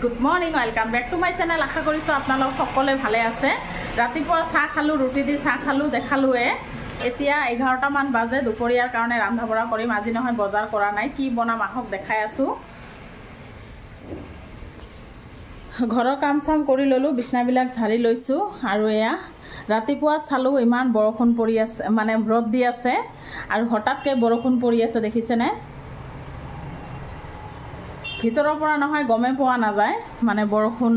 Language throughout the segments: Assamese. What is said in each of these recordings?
good morning welcome back to my channel আশা কৰিছো আপোনালোক সকলে ভালে আছে ৰাতিপুৱা চাহ খালো ৰুটি দি চাহ খালো দেখালোৱে এতিয়া 11টা মান বাজে দুপৰীয়াৰ কাৰণে ৰান্ধা বঢ়া কৰিম আজি নহয় বজাৰ কৰা নাই কি বনাম আহক দেখাই আছো ঘৰৰ কাম চাম কৰি ললো বিছনাবিলাক ঝাৰি লৈছো আৰু এয়া ৰাতিপুৱা চালো ইমান বৰষুণ পৰি আছে মানে ৰদ দি আছে আৰু হঠাৎকে বৰষুণ পৰি আছে দেখিছেনে ভিতৰৰ পৰা নহয় গমে পোৱা নাযায় মানে বৰষুণ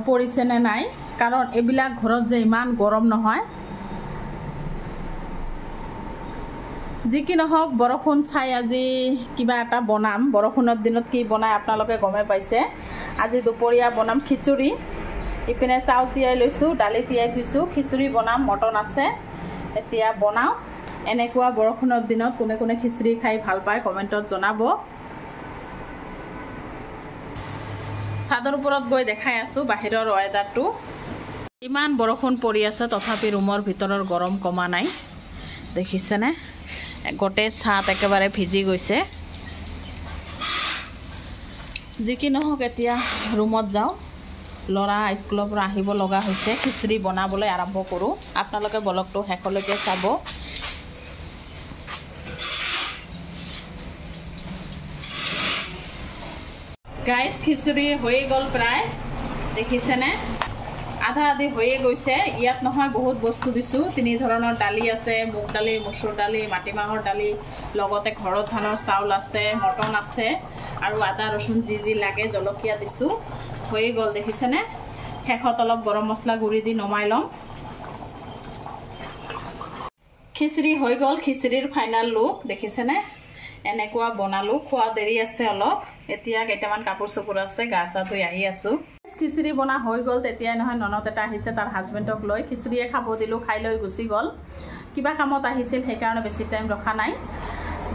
পৰিছে নে নাই কাৰণ এবিলাক ঘৰত যে ইমান গৰম নহয় যি কি নহওক বৰষুণ চাই আজি কিবা এটা বনাম বৰষুণৰ দিনত কি বনাই আপোনালোকে গমে পাইছে আজি দুপৰীয়া বনাম খিচুৰি ইপিনে চাউল তিয়াই লৈছো ডালি তিয়াই থৈছো খিচুৰি বনাম মটন আছে এতিয়া বনাও এনেকুৱা বৰষুণৰ দিনত কোনে কোনে খিচুৰি খাই ভাল পায় কমেন্টত জনাব সাদৰ ওপৰত গৈ দেখাই আছো বাহিৰৰ ওয়েদাৰটো ইমান বৰষুণ পৰি আছে তথাপি ৰুমৰ ভিতৰৰ গৰম কমা নাই দেখিছেনে গটে ছাত একেবাৰে ভিজি গৈছে যি কি নহওক এতিয়া ৰুমত যাও লৰা স্কুলৰ পৰা আহিব লগা হৈছে খিচুৰি বনাবলৈ আৰম্ভ কৰো আপোনালোকে ব্লগটো হেকলৈকে চাব গাইস খিচুৰি হৈ গল প্ৰায় দেখিছেনে আধা আধি হৈয়ে গৈছে ইয়াত নহয় বহুত বস্তু দিছো তিনি ধৰণৰ ডালি আছে মুগ ডালি মসুৰ ডালি মাটিমাহৰ ডালি লগতে ঘৰৰ ধানৰ চাউল আছে মটন আছে আৰু আদা ৰসুন যি লাগে জলকীয়া দিছো হৈয়ে গল দেখিছেনে শেষত অলপ গৰম মছলা গুৰি দি নমাই লম খিচুৰি হৈ গল খিচুৰিৰ ফাইনাল লুক দেখিছেনে এনেকুৱা বনালো খোৱা দেৰি আছে অলপ এতিয়া কেইটামান কাপোৰ চকুৰ আছে গা চা ধুই আহি আছো খিচুৰি বনা হৈ গল তেতিয়া নহয় ননদ এটা আহিছে তাৰ হাজবেণ্ডক লৈ খিচুৰিয়ে খাব দিলো খাই লৈ গুচি গল কিবা কামত আহিছিল সেই কাৰণে বেছি টাইম ৰখা নাই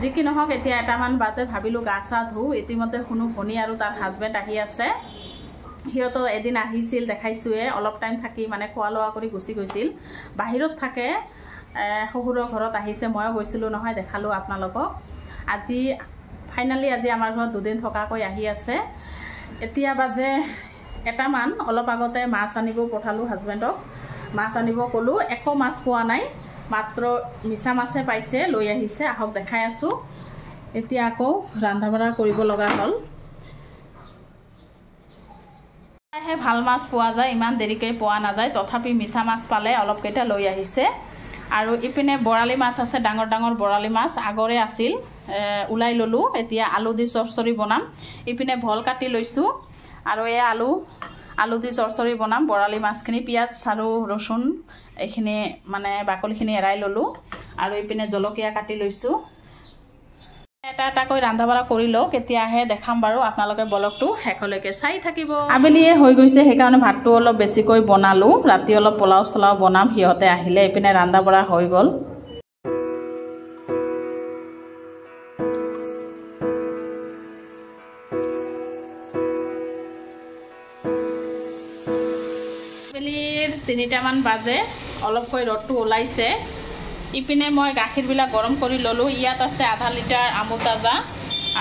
যি কি নহওক এতিয়া এটামান বাজে ভাবিলো গা চা ধু ইতিমধ্যে শুনো ভনী আৰু তাৰ হাজবেণ্ড আহি আছে হিয়তো এদিন আহিছিল দেখাইছোৱে অলপ টাইম থাকি মানে খোৱা লোৱা কৰি গুচি গৈছিল বাহিৰত থাকে শহুৰৰ ঘৰত আহিছে ময়ো গৈছিলো নহয় দেখালো আপোনালোকক আজি ফাইনালি আজি আমাৰ ঘৰত দুদিন থকাকৈ আহি আছে এতিয়া বাজে এটামান অলপ আগতে মাছ আনিব পঠালো হাজবেণ্ডক মাছ আনিব কলো একো মাছ পোৱা নাই মাত্ৰ মিছা মাছে পাইছে লৈ আহিছে আহক দেখাই আছো এতিয়া আকৌ ৰান্ধা বঢ়া কৰিব লগা হ'ল ভাল মাছ পোৱা যায় ইমান দেৰিকৈ পোৱা নাযায় তথাপি মিছা মাছ পালে অলপ কেইটা লৈ আহিছে আৰু ইপিনে বৰালি মাছ আছে ডাঙৰ ডাঙৰ বৰালি মাছ আগৰে আছিল উলাই ললো এতিয়া আলু দি চৰচৰি বনাম ইপিনে ভল কাটি লৈছো আৰু এই আলু দি চৰচৰি বনাম বৰালি মাছখিনি পিয়াজ আৰু ৰসুন এইখিনি মানে বাকলিখিনি এৰাই ললো আৰু ইপিনে জলকীয়া কাটি লৈছো এটা এটাকৈ ৰান্ধা বঢ়া কৰি লও কেতিয়াহে দেখাম বাৰু আপোনালোকে ব্লগটো হেকলৈকে চাই থাকিব আবেলিয়ে হৈ গৈছে সেইকাৰণে ভাতটো অলপ বেছিকৈ বনালো ৰাতি অলপ পোলাও চলাও বনাম হিয়তে আহিলে ইপিনে ৰান্ধা বঢ়া হৈ গল আবেলিৰ 3টা মান বাজে অলপকৈ ৰদটো ওলাইছে ইপিনে মই গাখীৰবিলাক গৰম কৰি ললো ইয়াত আছে আধা লিটাৰ আমুল তাজা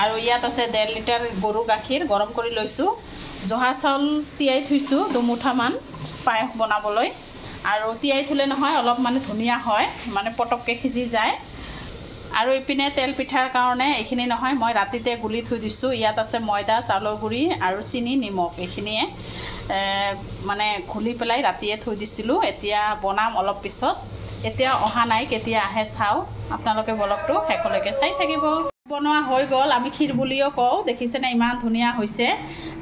আৰু ইয়াত আছে 1.5 লিটাৰ গৰু গাখীৰ গৰম কৰি লৈছো জহা চাউল তিয়াই থৈছো দুমুঠামান পায়স বনাবলৈ আৰু তিয়াই থলে নহয় অলপ মানে ধুনীয়া হয় মানে পটককে সিজি যায় আৰু ইপিনে তেল পিঠাৰ কাৰণে এইখিনি নহয় মই ৰাতিতে গুলি থৈ দিছো ইয়াত আছে ময়দা চাউলৰ গুৰি আৰু চিনি নিমখ এইখিনিয়ে মানে ঘুলি পেলাই ৰাতিয়ে থৈ দিছিলো এতিয়া বনাম অলপ পিছত এতিয়া অহা নাই কেতিয়া আহে চাও আপোনালোকে ব্লগটো হেকলৈকে চাই থাকিব বনোৱা হৈ গল আমি ক্ষীৰ বুলিও কও দেখিছেনে ইমান ধুনীয়া হৈছে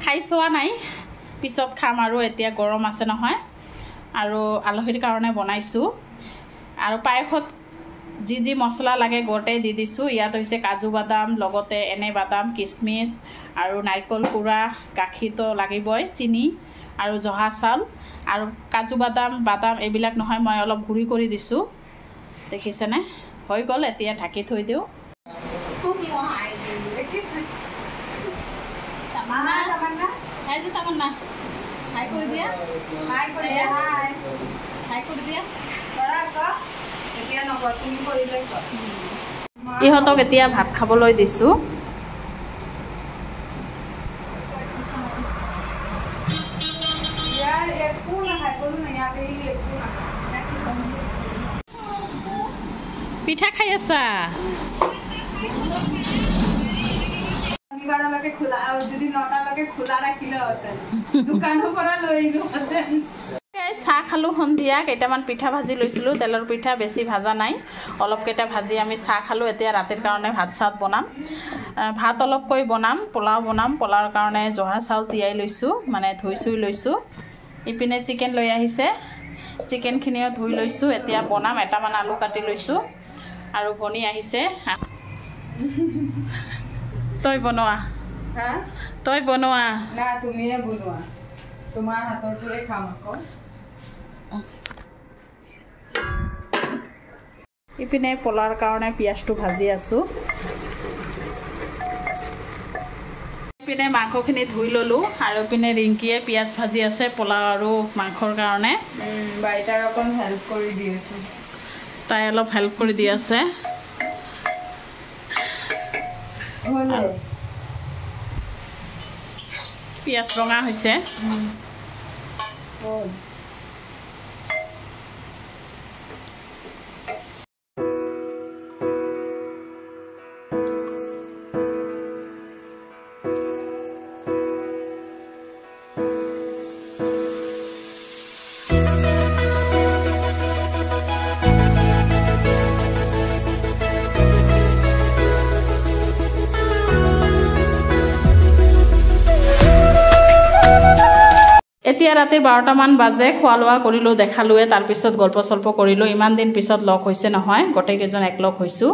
খাই চোৱা নাই পিছত খাম আৰু এতিয়া গৰম আছে নহয় আৰু আলহীৰ কাৰণে বনাইছো আৰু পায়সত যি মছলা লাগে গোটে দি দিছো ইয়াত হৈছে কাজু বাদাম লগতে এনে বাদাম কিচমিচ আৰু নাৰিকল কুৰা গাখীৰটো লাগিবই চিনি আৰু জহা চাউল আৰু কাজু বাদাম এইবিলাক নহয় মই অলপ গুৰি কৰি দিছো দেখিছেনে হৈ গল এতিয়া ঢাকি থৈ দিও ইহঁতক এতিয়া ভাত খাবলৈ দিছো পিঠা খাই আছা চাহ খালোঁ সন্ধিয়া কেইটামান পিঠা ভাজি লৈছিলোঁ তেলৰ পিঠা বেছি ভাজা নাই অলপ কেইটা ভাজি আমি চাহ খালোঁ এতিয়া ৰাতিৰ কাৰণে ভাত চাত বনাম ভাত অলপকৈ বনাম পোলাও বনাম পোলাওৰ কাৰণে জহা চাউল তিয়াই লৈছোঁ মানে ধুই চুই লৈছোঁ ইপিনে চিকেন লৈ আহিছে চিকেনখিনিও ধুই লৈছোঁ এতিয়া বনাম এটামান আলু কাটি লৈছোঁ আৰু ভনী আহিছে তই বনোৱা তই বনোৱা না তুমিয়ে বনোৱা তোমাৰ হাতৰটোৱে খাম আকৌ ইপিনে পোলাওৰ কাৰণে পিঁয়াজটো ভাজি আছোঁ ইপিনে মাংসখিনি ধুই ল'লোঁ আৰু ইপিনে ৰিংকিয়ে পিঁয়াজ ভাজি আছে পোলাও আৰু মাংসৰ কাৰণে বাইটাক অকণ হেল্প কৰি দি আছোঁ তাই অলপ হেল্প কৰি দি আছে পিঁয়াজ ৰঙা হৈছে এতিয়া ৰাতি 12টামান বাজে খোৱা লোৱা কৰিলোঁ দেখালোৱে তাৰপিছত গল্প চল্প কৰিলোঁ ইমান দিন পিছত লগ হৈছে নহয় গোটেইকেইজন একলগ হৈছোঁ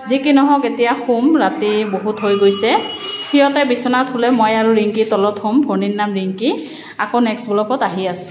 যি কি নহওক এতিয়া শুম ৰাতি বহুত হৈ গৈছে সিহঁতে বিচনাত শুলে মই আৰু ৰিংকি তলত শুম ভনীৰ নাম ৰিংকি আকৌ নেক্সট ব্লগত আহি আছোঁ